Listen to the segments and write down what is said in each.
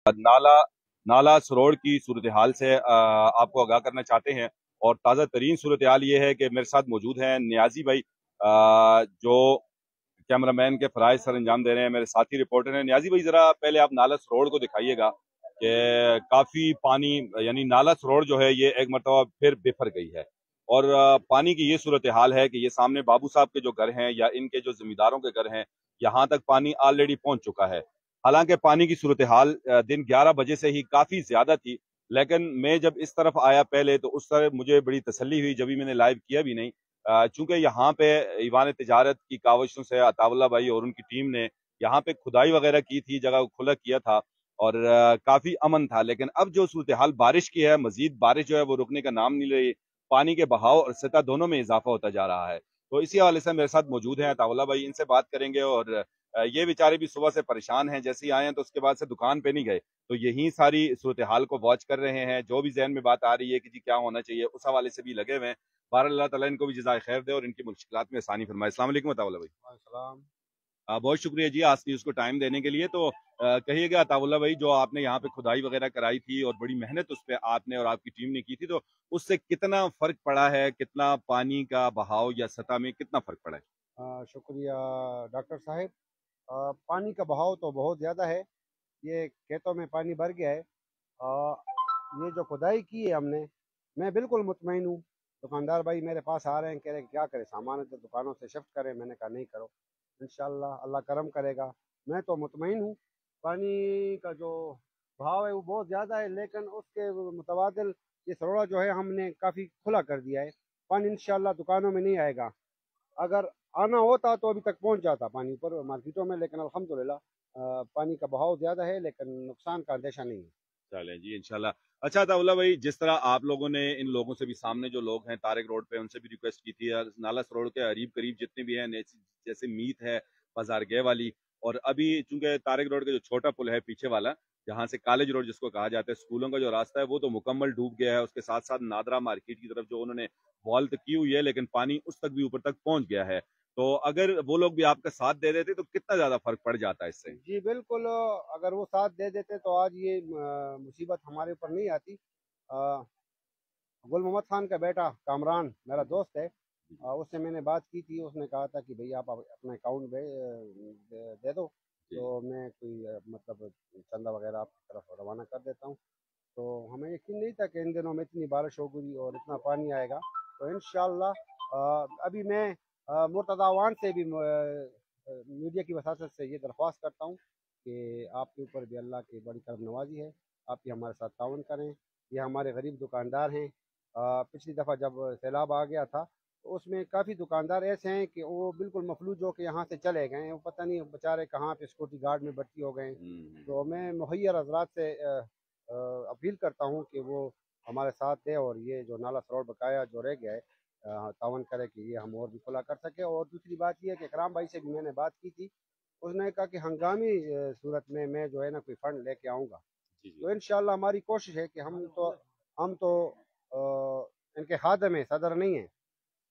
नाला नाला सरोड़ की सूरत हाल से आपको आगाह करना चाहते हैं। और ताज़ा तरीन सूरत हाल ये है कि मेरे साथ मौजूद हैं नियाजी भाई, जो कैमरामैन के फराइज सर अंजाम दे रहे हैं। मेरे साथी रिपोर्टर हैं। नियाजी भाई, जरा पहले आप नाला सरोड़ को दिखाइएगा कि काफी पानी, यानी नाला सरोड़ जो है ये एक मरतबा फिर बिफर गई है। और पानी की ये सूरत हाल है कि ये सामने बाबू साहब के जो घर हैं या इनके जो जमींदारों के घर हैं, यहाँ तक पानी ऑलरेडी पहुंच चुका है। हालांकि पानी की सूरत हाल दिन 11 बजे से ही काफी ज्यादा थी, लेकिन मैं जब इस तरफ आया पहले तो उस तरह मुझे बड़ी तसल्ली हुई, जब भी मैंने लाइव किया भी नहीं। चूंकि यहाँ पे ईवान तिजारत की काविशों से अताउल्ला भाई और उनकी टीम ने यहाँ पे खुदाई वगैरह की थी, जगह को खुला किया था और काफी अमन था। लेकिन अब जो सूरत हाल बारिश की है, मजीद बारिश जो है वो रुकने का नाम नहीं ले रही। पानी के बहाव और सतह दोनों में इजाफा होता जा रहा है। तो इसी हवाले से मेरे साथ मौजूद हैं अताउल्ला भाई, इनसे बात करेंगे। और ये बेचारे भी सुबह से परेशान हैं, जैसे ही आए हैं तो उसके बाद से दुकान पे नहीं गए, तो यही सारी सूरत हाल को वॉच कर रहे हैं। जो भी जहन में बात आ रही है कि जी क्या होना चाहिए, उस हवाले से भी लगे हुए हैं। बहरहाल अल्लाह ताला इनको भी जज़ाए खैर दे और इनकी मुश्किलात में आसानी फरमाए। अस्सलाम वालेकुम अताउल्ला भाई। सलाम। बहुत शुक्रिया जी आज न्यूज़ को टाइम देने के लिए। तो कहिएगा अताउल्ला भाई, जो आपने यहाँ पे खुदाई वगैरह कराई थी और बड़ी मेहनत उस पे आपने और आपकी टीम ने की थी, तो उससे कितना फर्क पड़ा है? कितना पानी का बहाव या सतह में कितना फर्क पड़ा है? शुक्रिया डॉक्टर साहब। पानी का बहाव तो बहुत ज़्यादा है। ये खेतों में पानी भर गया है। ये जो खुदाई की है हमने, मैं बिल्कुल मुतमईन हूँ। दुकानदार भाई मेरे पास आ रहे हैं, कह रहे हैं क्या करें, सामान है तो दुकानों से शिफ्ट करें। मैंने कहा नहीं करो, इंशाल्लाह अल्लाह करम करेगा। मैं तो मुतमईन हूँ। पानी का जो भाव है वो बहुत ज़्यादा है, लेकिन उसके मुतबादिल ये सरोड़ा जो है हमने काफ़ी खुला कर दिया है। पानी इंशाल्लाह दुकानों में नहीं आएगा। अगर आना होता तो अभी तक पहुंच जाता पानी ऊपर मार्केटों में, लेकिन अल्हम्दुलिल्लाह पानी का बहाव ज़्यादा है, लेकिन नुकसान का अंदेशा नहीं है। चलें जी इंशाल्लाह। अच्छा अताउल्ला भाई, जिस तरह आप लोगों ने इन लोगों से भी, सामने जो लोग हैं तारिक रोड पे, उनसे भी रिक्वेस्ट की थी, नाला सरोड़ के करीब करीब जितने भी हैं, जैसे मीत है, बाजार गे वाली, और अभी चूंकि तारिक रोड का जो छोटा पुल है पीछे वाला, जहाँ से कॉलेज रोड जिसको कहा जाता है, स्कूलों का जो रास्ता है, वो तो मुकम्मल डूब गया है। उसके साथ साथ नादरा मार्केट की तरफ जो उन्होंने वॉल तक की हुई है, लेकिन पानी उस तक भी ऊपर तक पहुंच गया है। तो अगर वो लोग भी आपका साथ दे देते तो कितना ज्यादा फर्क पड़ जाता है इससे? जी बिल्कुल, अगर वो साथ दे देते तो आज ये मुसीबत हमारे ऊपर नहीं आती। गुल मोहम्मद खान का बेटा कामरान मेरा दोस्त है। उससे मैंने बात की थी। उसने कहा था कि भाई आप अपना अकाउंट दे दो, तो मैं कोई मतलब चंदा वगैरह आपकी तरफ रवाना कर देता हूँ। तो हमें यकीन नहीं था कि इन दिनों में इतनी बारिश होगी और इतना पानी आएगा। तो इंशाल्लाह अभी मैं मुर्तज़ा अवान से भी मीडिया की वसासत से ये दरख्वास्त करता हूँ कि आपके ऊपर भी अल्लाह की बड़ी करम नवाजी है, आप ये हमारे साथ ताउन करें। ये हमारे गरीब दुकानदार हैं। पिछली दफ़ा जब सैलाब आ गया था तो उसमें काफ़ी दुकानदार ऐसे हैं कि वो बिल्कुल मफलूज हो के यहाँ से चले गए हैं। वो पता नहीं बेचारे कहाँ पे सिक्योरिटी गार्ड में भर्ती हो गए। तो मैं मुहैयर हजरात से अपील करता हूँ कि वो हमारे साथ दे और ये जो नाला सरोड़ बकाया जो रह गया है तावन करे कि ये हम और भी खुला कर सके। और दूसरी बात ये है कि इकराम भाई से भी मैंने बात की थी। उसने कहा कि हंगामी सूरत में मैं जो है ना कोई फंड लेके आऊँगा। तो इंशाल्लाह हमारी कोशिश है कि हम तो इनके खादम में सदर नहीं है।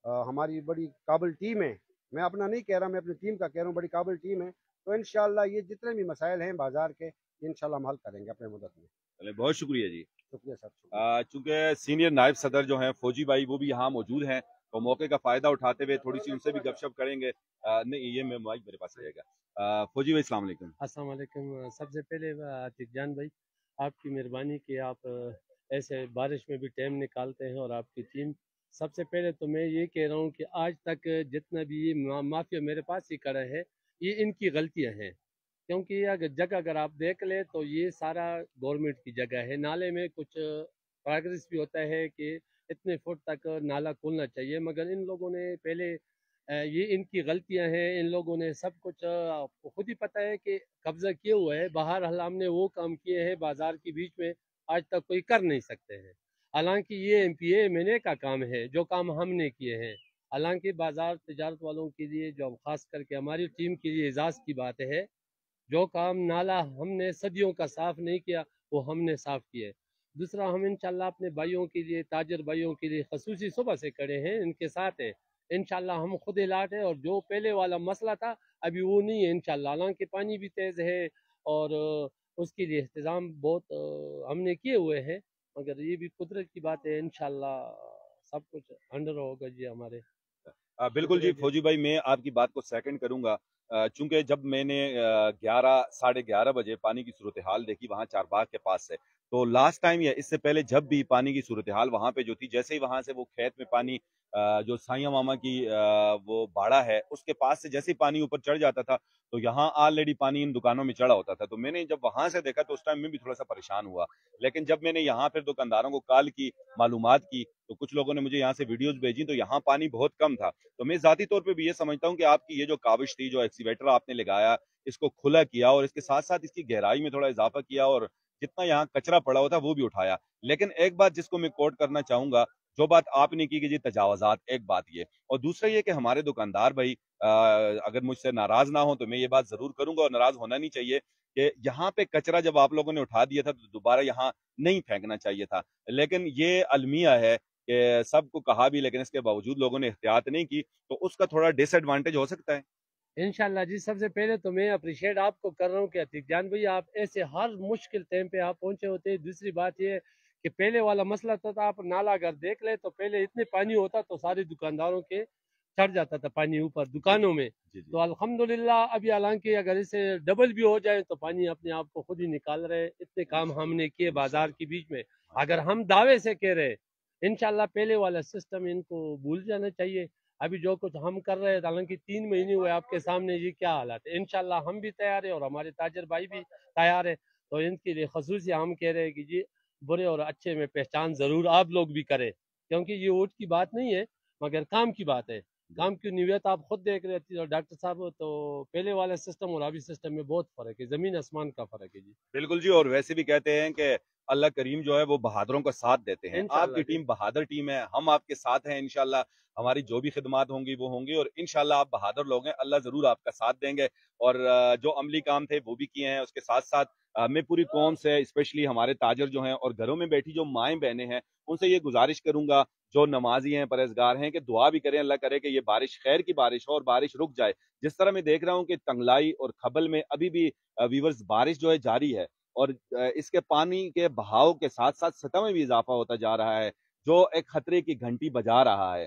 हमारी बड़ी काबिल टीम है। मैं अपना नहीं कह रहा, मैं अपनी टीम का कह रहा हूँ, बड़ी काबिल टीम है। तो इंशाल्लाह ये जितने भी मसाइल हैं बाजार के, इंशाल्लाह हम हल करेंगे अपने मदद में। चले, बहुत शुक्रिया जी। शुक्रिया सर, शुक्रिया। चूंकि सीनियर नायब सदर जो हैं फौजी भाई, वो भी यहाँ मौजूद हैं, तो मौके का फायदा उठाते हुए थोड़ी सी उनसे भी गपशप करेंगे। नहीं, ये मैं माइक मेरे पास रहेगा। फौजी भाई अस्सलाम वालेकुम। अस्सलाम वालेकुम। सबसे पहले आतिक जान भाई, आपकी मेहरबानी कि आप ऐसे बारिश में भी टाइम निकालते हैं और आपकी टीम। सबसे पहले तो मैं ये कह रहा हूँ कि आज तक जितना भी ये माफिया मेरे पास ही खड़ा है, ये इनकी गलतियाँ हैं। क्योंकि अगर आप देख ले तो ये सारा गवर्नमेंट की जगह है। नाले में कुछ प्रोग्रेस भी होता है कि इतने फुट तक नाला खोलना चाहिए, मगर इन लोगों ने पहले ये इनकी गलतियां हैं। इन लोगों ने सब कुछ आपको खुद ही पता है कि कब्जा किया हुआ है। बहरहाल हमने वो काम किए हैं बाजार के बीच में, आज तक कोई कर नहीं सकते हैं। हालांकि ये MPA का काम है जो काम हमने किए हैं। हालांकि बाजार तिजारत वालों के लिए, जो खास करके हमारी टीम के लिए एजाज की बात है, जो काम नाला हमने सदियों का साफ नहीं किया वो हमने साफ किया है। दूसरा, हम इंशाल्लाह अपने भाइयों के लिए, ताजर भाइयों के लिए खसूसी सुबह से खड़े हैं, इनके साथ हैं। इंशाल्लाह हम खुद इलाट है और जो पहले वाला मसला था अभी वो नहीं है इंशाल्लाह। हालांकि पानी भी तेज़ है और اس کے لیے اہتمام بہت ہم نے کیے ہوئے ہیں، مگر یہ بھی قدرت کی بات ہے، انشاءاللہ سب کچھ انڈر ہوگا جی ہمارے. بالکل شکریہ جی جی. فوجی بھائی، میں آپ کی بات کو سیکنڈ کروں گا. چونکہ جب میں نے 11 ساڑھے 11 بجے پانی کی صورتحال دیکھی وہاں چار باغ کے پاس سے، تو لاسٹ ٹائم یا اس سے پہلے جب بھی پانی کی صورتحال وہاں پہ جو تھی، جیسے ہی وہاں سے وہ کھیت میں پانی جو سائیاں ماما کی وہ باڑا ہے اس کے پاس سے جیسے ہی پانی اوپر چڑھ جاتا تھا تو یہاں آلریڈی پانی ان دکانوں میں چڑھا ہوتا تھا. تو میں نے جب وہاں سے دیکھا تو اس ٹائم میں بھی تھوڑا سا پریشان ہوا، لیکن جب میں نے یہاں پھر دکانداروں کو کال کی، معلومات کی، تو کچھ لوگوں نے مجھے یہاں سے ویڈیوز بھیجی تو یہاں پانی بہت کم تھا. تو میں ذاتی طور پہ بھی یہ سمجھتا ہوں کہ آپ کی یہ جو کاوش تھی، جو ایکسیویٹر آپ نے لگایا، اس کو کھلا کیا اور اس کے ساتھ ساتھ اس کی گہرائی میں تھوڑا اضافہ کیا اور جتنا یہاں کچرا پڑا ہوا تھا وہ بھی اٹھایا. لیکن ایک بات جس کو میں کوٹ کرنا چاہوں گا، جو بات آپ نے کی کہ جی تجاوزات، ایک بات یہ، اور دوسرا یہ کہ ہمارے دکاندار بھائی اگر مجھ سے ناراض نہ ہوں تو میں یہ بات ضرور کروں گا، اور ناراض ہونا نہیں چاہیے، کہ یہاں پہ کچرا جب آپ لوگوں نے اٹھا دیا تھا تو دوبارہ یہاں نہیں پھینکنا چاہیے تھا. لیکن یہ المیہ ہے کہ سب کو کہا بھی لیکن اس کے باوجود لوگوں نے احتیاط نہیں کی، تو اس کا تھوڑا ڈس ایڈوانٹیج ہو سکتا ہے. انشاءاللہ جی. سب سے پہلے تو میں اپریشیٹ آپ کو کر رہا ہوں کہ عتیق جان بھائی آپ ایسے ہر مشکل ٹائم پہ آپ پہنچے ہوتے ہیں. دوسری بات یہ ہے کہ پہلے والا مسئلہ تھا، آپ نالا اگر دیکھ لیں تو پہلے اتنے پانی ہوتا تو سارے دکانداروں کے چڑھ جاتا تھا پانی اوپر جی دکانوں میں. جی جی تو الحمدللہ ابھی حالانکہ اگر اسے ڈبل بھی ہو جائے تو پانی اپنے آپ کو خود ہی نکال رہے. اتنے کام ہم نے کیے بازار کے بیچ میں. اگر ہم دعوے سے کہہ رہے انشاءاللہ پہلے والا سسٹم ان کو بھول جانا چاہیے. ابھی جو کچھ ہم کر رہے ہیں، حالانکہ 3 مہینے ہوئے آپ کے سامنے یہ کیا حالات ہے، انشاءاللہ ہم بھی تیار ہیں اور ہمارے تاجر بھائی بھی تیار ہے. تو ان کے لیے خصوصی ہم کہہ رہے ہیں کہ جی برے اور اچھے میں پہچان ضرور آپ لوگ بھی کریں، کیونکہ یہ ووٹ کی بات نہیں ہے مگر کام کی بات ہے. کام کی نیت آپ خود دیکھ رہے تھے ڈاکٹر صاحب، تو پہلے والے سسٹم اور ابھی سسٹم میں بہت فرق ہے، زمین آسمان کا فرق ہے جی. بالکل جی. اور ویسے بھی کہتے ہیں کہ اللہ کریم جو ہے وہ بہادروں کا ساتھ دیتے ہیں. آپ انشاءاللہ کی جی. ٹیم بہادر ٹیم ہے، ہم آپ کے ساتھ ہیں. انشاءاللہ ہماری جو بھی خدمات ہوں گی وہ ہوں گی، اور انشاءاللہ آپ بہادر لوگ ہیں، اللہ ضرور آپ کا ساتھ دیں گے. اور جو عملی کام تھے وہ بھی کیے ہیں. اس کے ساتھ ساتھ میں پوری قوم سے، اسپیشلی ہمارے تاجر جو ہیں اور گھروں میں بیٹھی جو مائیں بہنیں ہیں، ان سے یہ گزارش کروں گا جو نمازی ہیں، پرہیزگار ہیں، کہ دعا بھی کریں، اللہ کرے کہ یہ بارش خیر کی بارش ہو اور بارش رک جائے. جس طرح میں دیکھ رہا ہوں کہ تنگلائی اور کھبل میں ابھی بھی ویورز بارش جو ہے جاری ہے، اور اس کے پانی کے بہاؤ کے ساتھ ساتھ سطح میں بھی اضافہ ہوتا جا رہا ہے، جو ایک خطرے کی گھنٹی بجا رہا ہے.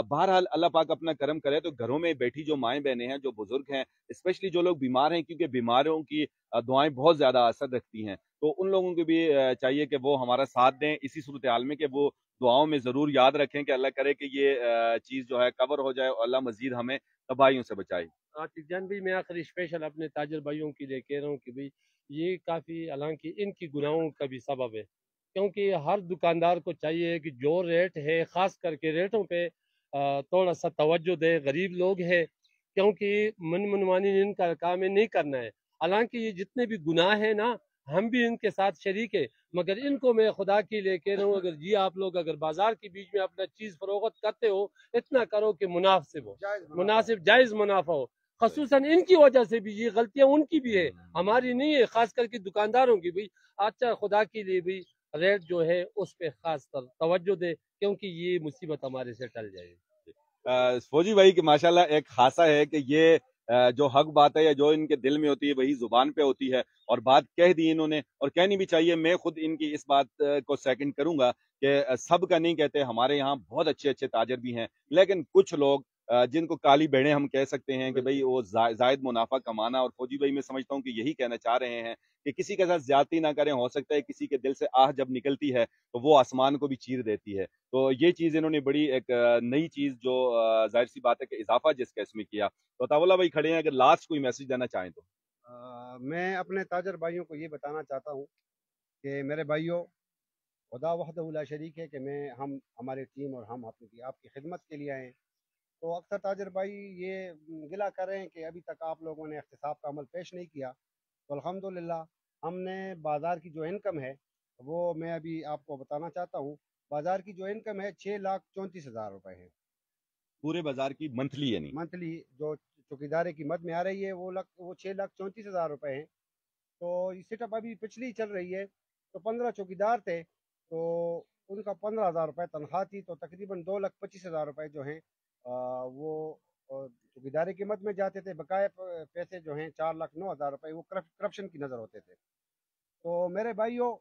بہرحال اللہ پاک اپنا کرم کرے تو گھروں میں بیٹھی جو مائیں بہنیں ہیں، جو بزرگ ہیں، اسپیشلی جو لوگ بیمار ہیں، کیونکہ بیماروں کی دعائیں بہت زیادہ اثر رکھتی ہیں، تو ان لوگوں کو بھی چاہیے کہ وہ ہمارا ساتھ دیں اسی صورتحال میں، کہ وہ دعاؤں میں ضرور یاد رکھیں کہ اللہ کرے کہ یہ چیز جو ہے کور ہو جائے اور اللہ مزید ہمیں تباہیوں سے بچائے. عاطف جان بھی میں آخری اسپیشل اپنے تاجر بھائیوں کے لیے کہہ رہا ہوں کہ بھئی یہ کافی حالانکہ ان کی گناہوں کا بھی سبب ہے، کیونکہ ہر دکاندار کو چاہیے کہ جو ریٹ ہے خاص کر کے ریٹوں پہ تھوڑا سا توجہ دے. غریب لوگ ہیں، کیونکہ منمانی ان کا کام ہے نہیں کرنا ہے. حالانکہ یہ جتنے بھی گناہ ہیں نا ہم بھی ان کے ساتھ شریک ہے، مگر ان کو میں خدا کے لیے کہہ رہا ہوں اگر جی آپ لوگ اگر بازار کے بیچ میں اپنا چیز فروخت کرتے ہو اتنا کرو کہ مناسب ہو، مناسب جائز منافع ہو. خصوصاً ان کی وجہ سے بھی یہ غلطیاں ان کی بھی ہے، ہماری نہیں ہے، خاص کر کے دکانداروں کی بھی. اچھا خدا کے لیے بھی ریٹ جو ہے اس پہ خاص طر توجہ دے، کیونکہ یہ مصیبت ہمارے سے ٹل جائے گی. فوجی بھائی کی ماشاءاللہ ایک خاصہ ہے کہ یہ جو حق بات ہے یا جو ان کے دل میں ہوتی ہے وہی زبان پہ ہوتی ہے، اور بات کہہ دی انہوں نے، اور کہنی بھی چاہیے. میں خود ان کی اس بات کو سیکنڈ کروں گا کہ سب کا نہیں کہتے، ہمارے یہاں بہت اچھے اچھے تاجر بھی ہیں، لیکن کچھ لوگ جن کو کالی بیڑے ہم کہہ سکتے ہیں کہ بھئی وہ زائد منافع کمانا. اور فوجی بھائی میں سمجھتا ہوں کہ یہی کہنا چاہ رہے ہیں کہ کسی کے ساتھ زیادتی نہ کریں. ہو سکتا ہے کسی کے دل سے آہ جب نکلتی ہے تو وہ آسمان کو بھی چیر دیتی ہے. تو یہ چیز انہوں نے بڑی ایک نئی چیز جو ظاہر سی بات ہے کہ اضافہ جس کا اس میں کیا. تو عطا اللہ بھائی کھڑے ہیں، اگر لاسٹ کوئی میسج دینا چاہیں تو. میں اپنے تاجر بھائیوں کو یہ بتانا چاہتا ہوں کہ میرے بھائیوں، خدا وحدہ لا شریک ہے کہ ہماری ٹیم اور ہم اپنی آپ کی خدمت کے لیے آئے ہیں. تو اکثر تاجر بھائی یہ گلہ کر رہے ہیں کہ ابھی تک آپ لوگوں نے احتساب کا عمل پیش نہیں کیا. تو الحمدللہ ہم نے بازار کی جو انکم ہے وہ میں ابھی آپ کو بتانا چاہتا ہوں. بازار کی جو انکم ہے 6,34,000 روپے ہے پورے بازار کی منتھلی یعنی. منتھلی. جو چوکیداری کی مد میں آ رہی ہے وہ 6,34,000 روپے ہیں. تو یہ سیٹ اپ ابھی پچھلی چل رہی ہے. تو 15 چوکیدار تھے تو ان کا 15,000 روپے تنخواہ تھی. تو تقریباً 2,25,000 روپے جو ہیں وہ چوکیداری کی مد میں جاتے تھے. بقایا پیسے جو ہیں 4,09,000 روپے وہ کرپشن کی نظر ہوتے تھے. तो मेरे भाइयों,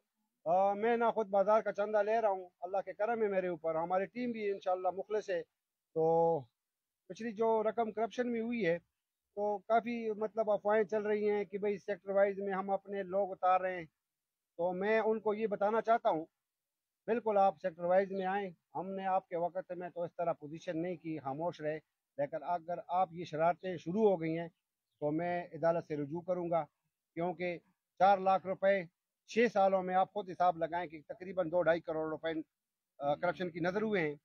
मैं ना खुद बाजार का चंदा ले रहा हूँ, अल्लाह के करम है मेरे ऊपर, हमारी टीम भी इंशाल्लाह मुखलिस है। तो पिछली जो रकम करप्शन में हुई है, तो काफ़ी मतलब अफवाहें चल रही हैं कि भाई सेक्टर वाइज में हम अपने लोग उतार रहे हैं। तो मैं उनको ये बताना चाहता हूँ, बिल्कुल आप सेक्टर वाइज में आएँ। हमने आपके वक्त में तो इस तरह पोजीशन नहीं की, खामोश रहे। लेकिन अगर आप ये शरारतें शुरू हो गई हैं तो मैं अदालत से रुजू करूँगा, क्योंकि 4 लाख रुपए 6 सालों में आप खुद हिसाब लगाएं कि तकरीबन 2-2.5 करोड़ रुपए करप्शन की नज़र हुए हैं।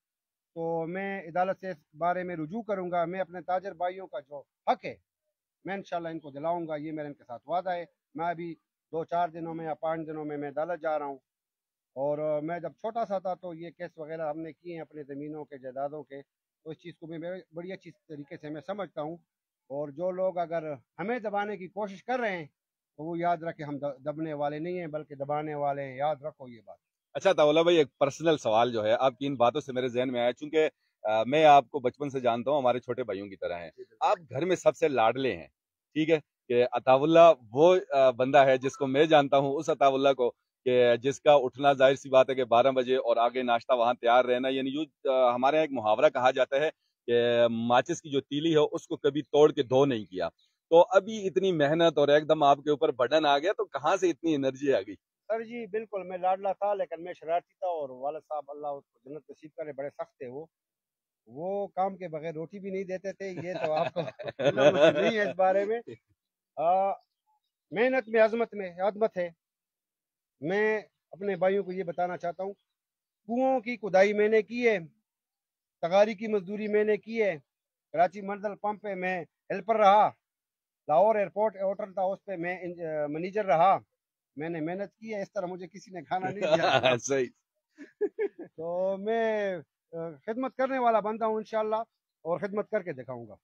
तो मैं अदालत से इस बारे में रुजू करूँगा। मैं अपने ताजर भाइयों का जो हक है मैं इंशाल्लाह इनको दिलाऊंगा, ये मेरा इनके साथ वादा है। मैं अभी 2-4 दिनों में या 5 दिनों में मैं अदालत जा रहा हूँ। और मैं जब छोटा सा था तो ये केस वगैरह हमने किए हैं अपने ज़मीनों के, जायदादों के। तो इस चीज़ को मैं बड़ी अच्छी तरीके से मैं समझता हूँ। और जो लोग अगर हमें दबाने की कोशिश कर रहे हैं तो वो याद रखें, हम दबने वाले नहीं हैं बल्कि दबाने वाले हैं, याद रखो ये बात। अच्छा ताउला भाई, एक पर्सनल सवाल जो है आपकी इन बातों से मेरे जहन में आया, चूंकि मैं आपको बचपन से जानता हूँ, हमारे छोटे भाइयों की तरह हैं। आप घर में सबसे लाडले हैं, ठीक है, कि अताउल्ला वो बंदा है जिसको मैं जानता हूँ, उस अताउल्ला को कि जिसका उठना जाहिर सी बात है कि 12 बजे और आगे नाश्ता वहां तैयार रहना, यानी हमारे यहाँ एक मुहावरा कहा जाता है कि माचिस की जो तीली है उसको कभी तोड़ के धो नहीं किया। तो अभी इतनी मेहनत और एकदम आपके ऊपर बर्डन आ गया, तो कहाँ से इतनी एनर्जी आ गई? सर जी बिल्कुल, मैं लाडला था लेकिन मैं शरारती था। और वालद साहब अल्लाह उसको जन्नत नसीब करे, बड़े सख्त थे वो काम के बगैर रोटी भी नहीं देते थे। ये तो आपको इतना मुझे नहीं है इस बारे में। आ, मेहनत में अजमत है। मैं अपने भाइयों को ये बताना चाहता हूँ, कुओं की खुदाई मैंने की है, तगारी की मजदूरी मैंने की है, कराची मंडल पंप पे मैं हेल्पर रहा, लाहौर एयरपोर्ट होटल था उस पे मैं मैनेजर रहा। मैंने मेहनत की है, इस तरह मुझे किसी ने खाना नहीं दिया। सही। तो मैं खिदमत करने वाला बंदा हूँ इंशाल्लाह, और खिदमत करके दिखाऊंगा।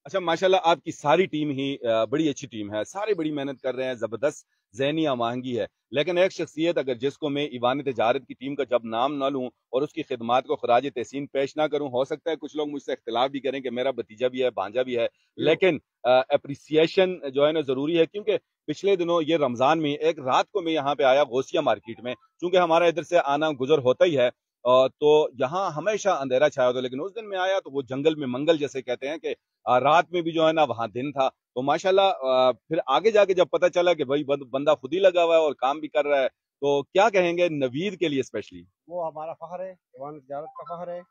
अच्छा माशाल्लाह, आपकी सारी टीम ही बड़ी अच्छी टीम है, सारे बड़ी मेहनत कर रहे हैं, जबरदस्त ज़हनी आमाहंगी है। लेकिन एक शख्सियत अगर जिसको मैं ईवान तजारत की टीम का जब नाम ना लूं और उसकी खिदमात को खराज तहसीन पेश ना करूं, हो सकता है कुछ लोग मुझसे इख्तिलाफ भी करें कि मेरा भतीजा भी है, भांजा भी है, लेकिन अप्रिसिएशन जो है ना जरूरी है। क्योंकि पिछले दिनों ये रमजान में एक रात को मैं यहाँ पे आया गौसिया मार्केट में, चूंकि हमारा इधर से आना गुजर होता ही है, तो यहाँ हमेशा अंधेरा छाया होता है, लेकिन उस दिन मैं आया तो वो जंगल में मंगल जैसे कहते हैं कि रात में भी जो है ना वहां दिन था। तो माशाल्लाह फिर आगे जाके जब पता चला कि भाई बंदा खुद ही लगा हुआ है और काम भी कर रहा है, तो क्या कहेंगे नवीद के लिए स्पेशली? वो हमारा फखर है, ईवान तजारत का फखर है।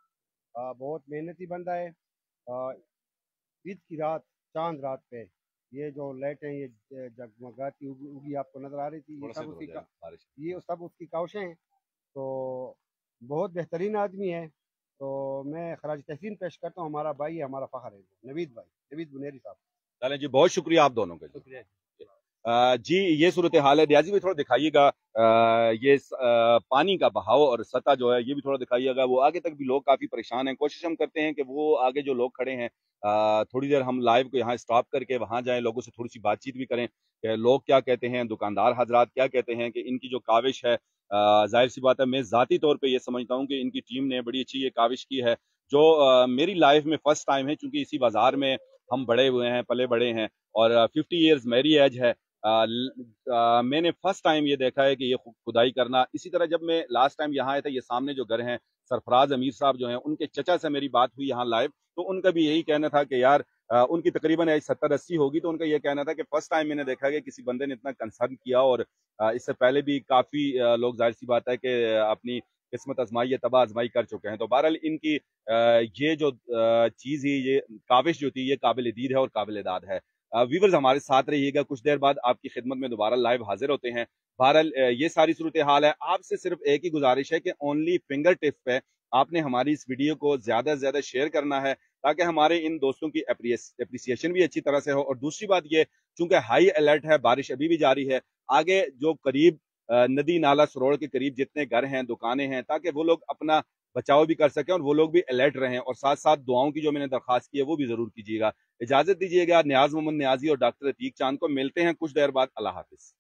बहुत मेहनती बंदा है। ईद की रात, चांद रात पे ये जो लाइटें ये जगमगाती उगी आपको नजर आ रही थी, ये सब उसकी काविशें हैं। तो बहुत बेहतरीन आदमी है। तो मैं खराज तहसीन पेश करता हूँ, हमारा भाई है, हमारा फखर है नवीद भाई, नवीद बुनेरी साहब। चलें जी, बहुत शुक्रिया आप दोनों का। शुक्रिया। जी ये सूरत हाल है। न्याजी भी थोड़ा दिखाइएगा ये पानी का बहाव और सतह जो है ये भी थोड़ा दिखाइएगा। वो आगे तक भी लोग काफी परेशान हैं। कोशिश हम करते हैं कि वो आगे जो लोग खड़े हैं थोड़ी देर हम लाइव को यहाँ स्टॉप करके वहां जाएं, लोगों से थोड़ी सी बातचीत भी करें कि लोग क्या कहते हैं, दुकानदार हजरात क्या कहते हैं कि इनकी जो काविश है, जाहिर सी बात है मैं जाती तौर पर यह समझता हूँ कि इनकी टीम ने बड़ी अच्छी ये काविश की है, जो मेरी लाइफ में फर्स्ट टाइम है, चूंकि इसी बाजार में हम बड़े हुए हैं, पले बड़े हैं और 50 ईयर्स मेरी एज है। मैंने फर्स्ट टाइम ये देखा है कि ये खुदाई करना। इसी तरह जब मैं लास्ट टाइम यहाँ आया था, ये सामने जो घर हैं सरफराज अमीर साहब जो हैं, उनके चचा से मेरी बात हुई यहाँ लाइव, तो उनका भी यही कहना था कि यार उनकी तकरीबन एज 70-80 होगी, तो उनका ये कहना था कि फर्स्ट टाइम मैंने देखा है कि किसी बंदे ने इतना कंसर्न किया। और इससे पहले भी काफी लोग जाहिर सी बात है कि अपनी किस्मत आजमाई या तबाह आजमाई कर चुके हैं। तो बहरहाल इनकी ये जो चीज है, ये काविश जो थी, ये काबिल दीद है और काबिल दाद है। व्यूवर्स हमारे साथ रहिएगा, कुछ देर बाद आपकी खिदमत में दोबारा लाइव हाजिर होते हैं। बहरहाल ये सारी सूरत हाल है। आपसे सिर्फ एक ही गुजारिश है कि ओनली फिंगर टिप पे आपने हमारी इस वीडियो को ज्यादा से ज्यादा शेयर करना है, ताकि हमारे इन दोस्तों की अप्रिसिएशन भी अच्छी तरह से हो। और दूसरी बात ये, चूंकि हाई अलर्ट है, बारिश अभी भी जारी है, आगे जो करीब नदी नाला सरोड़ के करीब जितने घर हैं, दुकानें हैं, ताकि वो लोग अपना बचाव भी कर सकें और वो लोग भी अलर्ट रहें। और साथ साथ दुआओं की जो मैंने दरखास्त की है वो भी जरूर कीजिएगा। इजाजत दीजिएगा न्याज मोहम्मद न्याजी और डॉक्टर अतीक चांद को। मिलते हैं कुछ देर बाद। अल्लाह हाफिज।